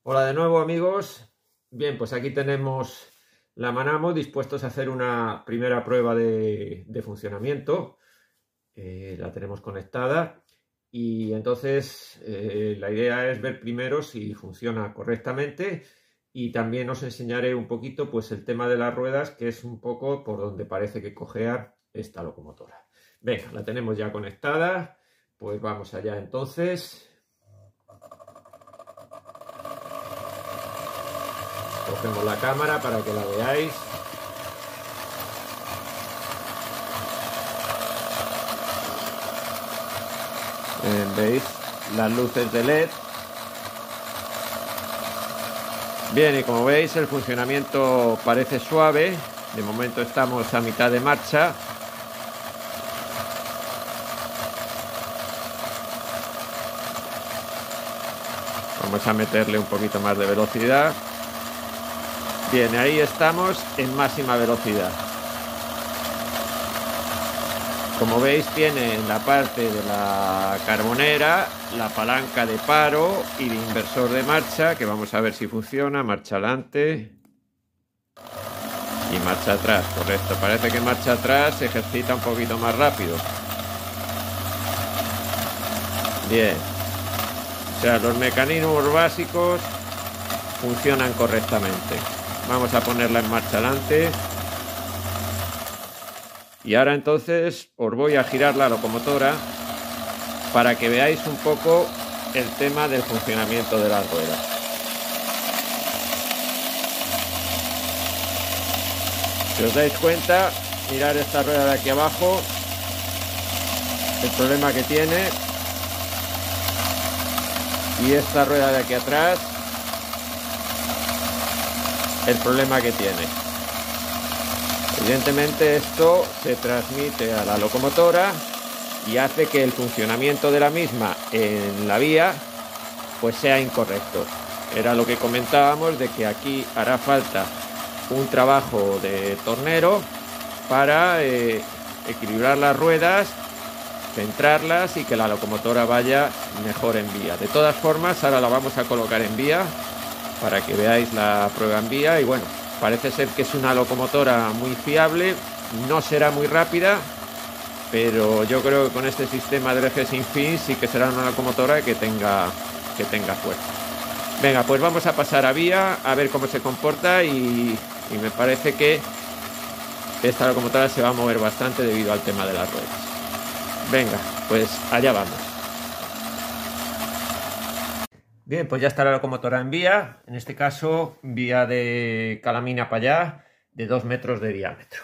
Hola de nuevo, amigos. Bien, pues aquí tenemos la Manamo dispuestos a hacer una primera prueba de funcionamiento. La tenemos conectada y entonces la idea es ver primero si funciona correctamente y también os enseñaré un poquito pues el tema de las ruedas, que es un poco por donde parece que cojea esta locomotora. Venga, la tenemos ya conectada, pues vamos allá entonces. Cogemos la cámara para que la veáis. ¿Veis las luces de LED? Bien, y como veis el funcionamiento parece suave. De momento estamos a mitad de marcha. Vamos a meterle un poquito más de velocidad. Bien, ahí estamos en máxima velocidad. Como veis, tiene en la parte de la carbonera la palanca de paro y de inversor de marcha, que vamos a ver si funciona. Marcha adelante y marcha atrás, correcto. Parece que marcha atrás se ejercita un poquito más rápido. Bien, o sea, los mecanismos básicos funcionan correctamente. Vamos a ponerla en marcha adelante. Y ahora entonces os voy a girar la locomotora para que veáis un poco el tema del funcionamiento de las ruedas. Si os dais cuenta, mirad esta rueda de aquí abajo, el problema que tiene, y esta rueda de aquí atrás, el problema que tiene. Evidentemente esto se transmite a la locomotora y hace que el funcionamiento de la misma en la vía pues sea incorrecto. Era lo que comentábamos, de que aquí hará falta un trabajo de tornero para equilibrar las ruedas, centrarlas y que la locomotora vaya mejor en vía. De todas formas, ahora la vamos a colocar en vía para que veáis la prueba en vía. Y bueno, parece ser que es una locomotora muy fiable, no será muy rápida, pero yo creo que con este sistema de eje sin fin sí que será una locomotora que tenga fuerza. Venga, pues vamos a pasar a vía a ver cómo se comporta y me parece que esta locomotora se va a mover bastante debido al tema de las ruedas. Venga, pues allá vamos. Bien, pues ya está la locomotora en vía, en este caso vía de calamina para allá, de 2 metros de diámetro.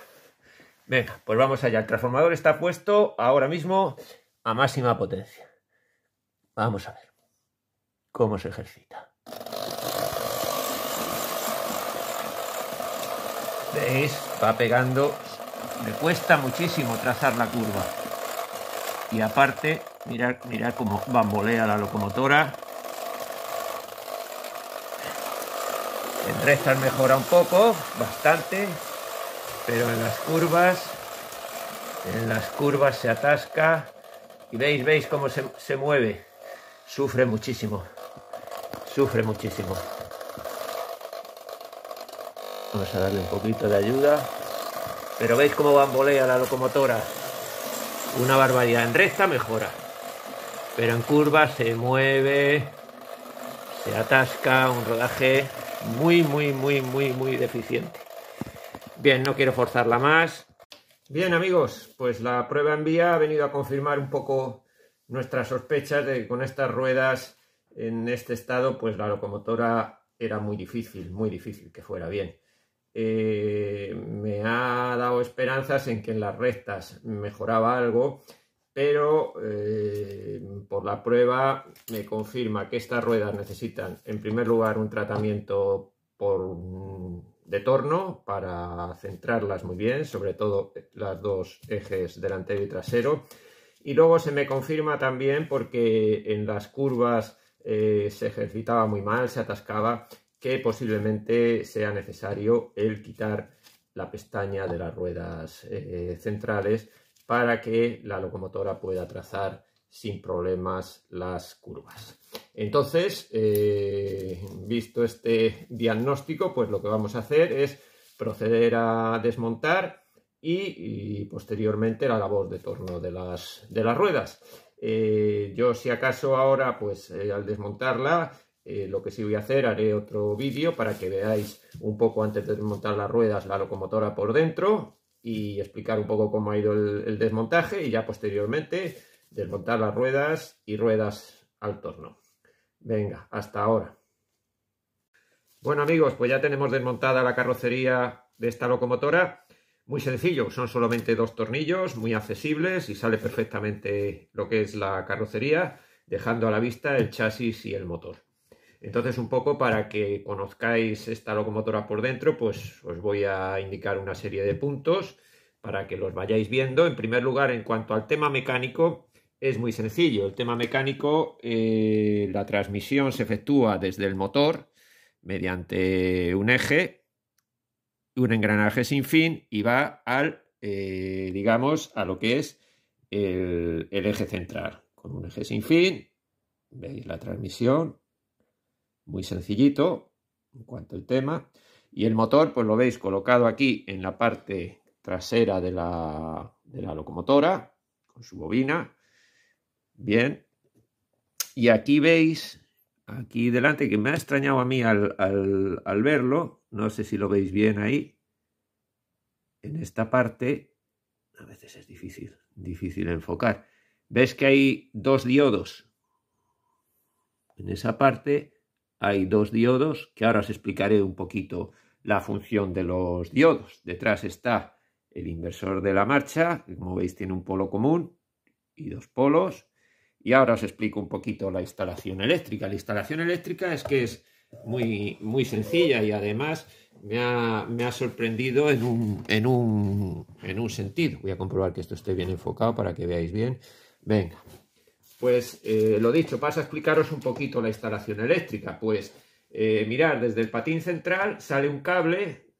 Venga, pues vamos allá. El transformador está puesto ahora mismo a máxima potencia. Vamos a ver cómo se ejercita. ¿Veis? Va pegando. Me cuesta muchísimo trazar la curva. Y aparte, mirad cómo bambolea la locomotora. En rectas mejora un poco, bastante, pero en las curvas se atasca. Y veis cómo se mueve. Sufre muchísimo. Vamos a darle un poquito de ayuda. Pero veis cómo bambolea la locomotora. Una barbaridad. En recta mejora, pero en curvas se mueve, se atasca, un rodaje muy deficiente. Bien, no quiero forzarla más. Bien, amigos, pues la prueba en vía ha venido a confirmar un poco nuestras sospechas de que con estas ruedas en este estado pues la locomotora era muy difícil que fuera bien. Me ha dado esperanzas en que en las rectas mejoraba algo, pero por la prueba me confirma que estas ruedas necesitan en primer lugar un tratamiento de torno para centrarlas muy bien, sobre todo las dos ejes delantero y trasero. Y luego se me confirma también porque en las curvas se ejercitaba muy mal, se atascaba, que posiblemente sea necesario el quitar la pestaña de las ruedas centrales para que la locomotora pueda trazar sin problemas las curvas. Entonces, visto este diagnóstico, pues lo que vamos a hacer es proceder a desmontar y posteriormente la labor de torno de las ruedas. Yo, si acaso, ahora, pues al desmontarla, lo que sí voy a hacer, haré otro vídeo para que veáis un poco, antes de desmontar las ruedas, la locomotora por dentro y explicar un poco cómo ha ido el desmontaje, y ya posteriormente desmontar las ruedas y ruedas al torno. Venga, hasta ahora. Bueno, amigos, pues ya tenemos desmontada la carrocería de esta locomotora. Muy sencillo, son solamente 2 tornillos, muy accesibles, y sale perfectamente lo que es la carrocería, dejando a la vista el chasis y el motor. Entonces, un poco para que conozcáis esta locomotora por dentro, pues os voy a indicar una serie de puntos para que los vayáis viendo. En primer lugar, en cuanto al tema mecánico, es muy sencillo. El tema mecánico, la transmisión se efectúa desde el motor mediante un eje, un engranaje sin fin, y va al, digamos, a lo que es el eje central. Con un eje sin fin, veis la transmisión, muy sencillito en cuanto al tema. Y el motor, pues lo veis colocado aquí en la parte trasera de la locomotora, con su bobina. Bien. Y aquí veis, aquí delante, que me ha extrañado a mí al verlo, no sé si lo veis bien ahí, en esta parte, a veces es difícil enfocar. ¿Ves que hay 2 diodos? En esa parte hay 2 diodos, que ahora os explicaré un poquito la función de los diodos. Detrás está el inversor de la marcha, que como veis tiene un polo común y 2 polos. Y ahora os explico un poquito la instalación eléctrica. La instalación eléctrica es que es muy sencilla, y además me ha sorprendido en un sentido. Voy a comprobar que esto esté bien enfocado para que veáis bien. Venga, pues lo dicho, paso a explicaros un poquito la instalación eléctrica. Pues mirad, desde el patín central sale un cable,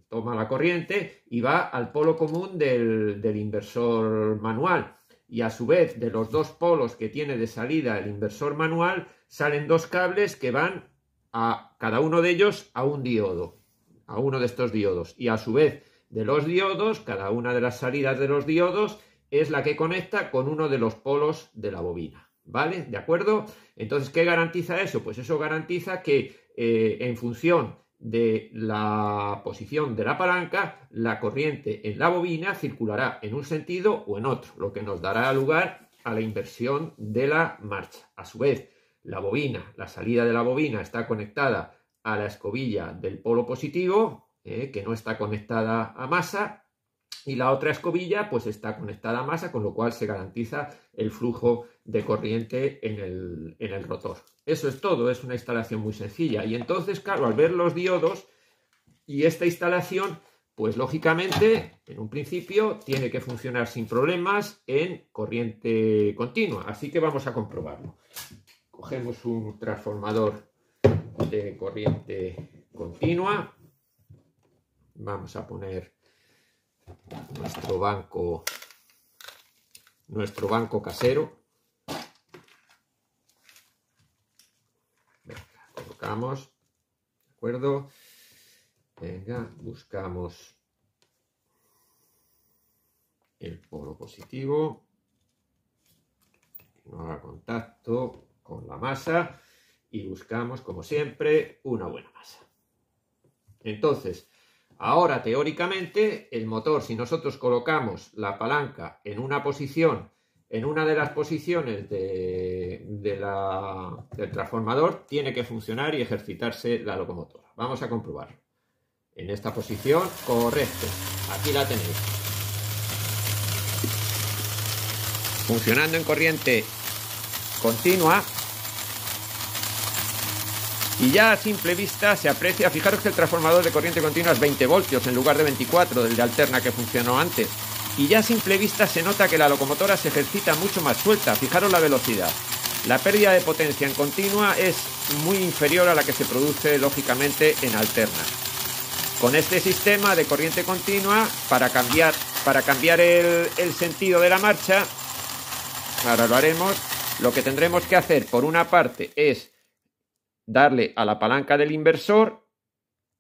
toma la corriente y va al polo común del inversor manual. Y a su vez, de los 2 polos que tiene de salida el inversor manual, salen 2 cables que van a cada uno de ellos a un diodo, a uno de estos diodos. Y a su vez, de los diodos, cada una de las salidas de los diodos es la que conecta con uno de los polos de la bobina. ¿Vale? ¿De acuerdo? Entonces, ¿qué garantiza eso? Pues eso garantiza que en función de la posición de la palanca, la corriente en la bobina circulará en un sentido o en otro, lo que nos dará lugar a la inversión de la marcha. A su vez, la bobina, la salida de la bobina está conectada a la escobilla del polo positivo, que no está conectada a masa, y la otra escobilla pues está conectada a masa, con lo cual se garantiza el flujo de corriente en el rotor. Eso es todo, es una instalación muy sencilla. Y entonces, claro, al ver los diodos y esta instalación, pues lógicamente, en un principio, tiene que funcionar sin problemas en corriente continua. Así que vamos a comprobarlo. Cogemos un transformador de corriente continua. Vamos a poner nuestro banco casero. Venga, colocamos, ¿de acuerdo? Venga, buscamos el polo positivo, que no haga contacto con la masa, y buscamos, como siempre, una buena masa. Entonces, ahora, teóricamente, el motor, si nosotros colocamos la palanca en una posición, en una de las posiciones del transformador, tiene que funcionar y ejercitarse la locomotora. Vamos a comprobarlo. En esta posición, correcto. Aquí la tenéis. Funcionando en corriente continua. Y ya a simple vista se aprecia, fijaros que el transformador de corriente continua es 20 voltios en lugar de 24 del de alterna que funcionó antes. Y ya a simple vista se nota que la locomotora se ejercita mucho más suelta, fijaros la velocidad. La pérdida de potencia en continua es muy inferior a la que se produce lógicamente en alterna. Con este sistema de corriente continua, para cambiar el sentido de la marcha, ahora lo haremos, lo que tendremos que hacer por una parte es darle a la palanca del inversor,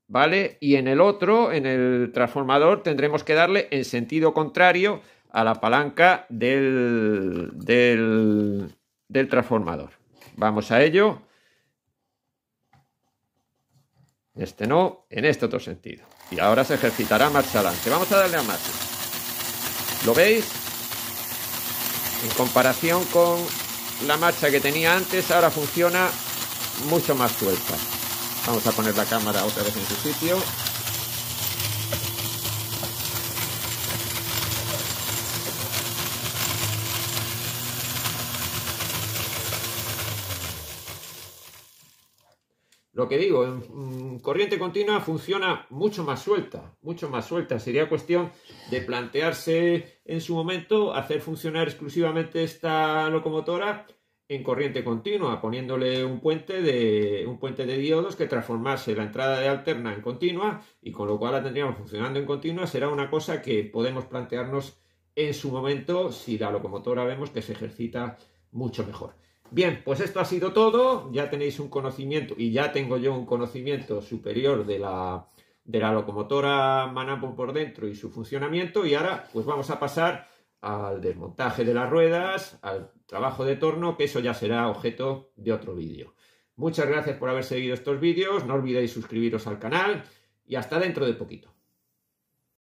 ¿vale? Y en el otro, en el transformador, tendremos que darle en sentido contrario a la palanca del transformador. Vamos a ello. Este no, en este otro sentido. Y ahora se ejercitará marcha adelante. Vamos a darle a marcha. ¿Lo veis? En comparación con la marcha que tenía antes, ahora funciona mucho más suelta. Vamos a poner la cámara otra vez en su sitio. Lo que digo, en corriente continua funciona mucho más suelta, mucho más suelta. Sería cuestión de plantearse en su momento hacer funcionar exclusivamente esta locomotora en corriente continua, poniéndole un puente de diodos que transformase la entrada de alterna en continua, y con lo cual la tendríamos funcionando en continua. Será una cosa que podemos plantearnos en su momento si la locomotora vemos que se ejercita mucho mejor. Bien, pues esto ha sido todo. Ya tenéis un conocimiento, y ya tengo yo un conocimiento superior de la locomotora Manapo por dentro y su funcionamiento, y ahora pues vamos a pasar al desmontaje de las ruedas, al trabajo de torno, que eso ya será objeto de otro vídeo. Muchas gracias por haber seguido estos vídeos, no olvidéis suscribiros al canal y hasta dentro de poquito.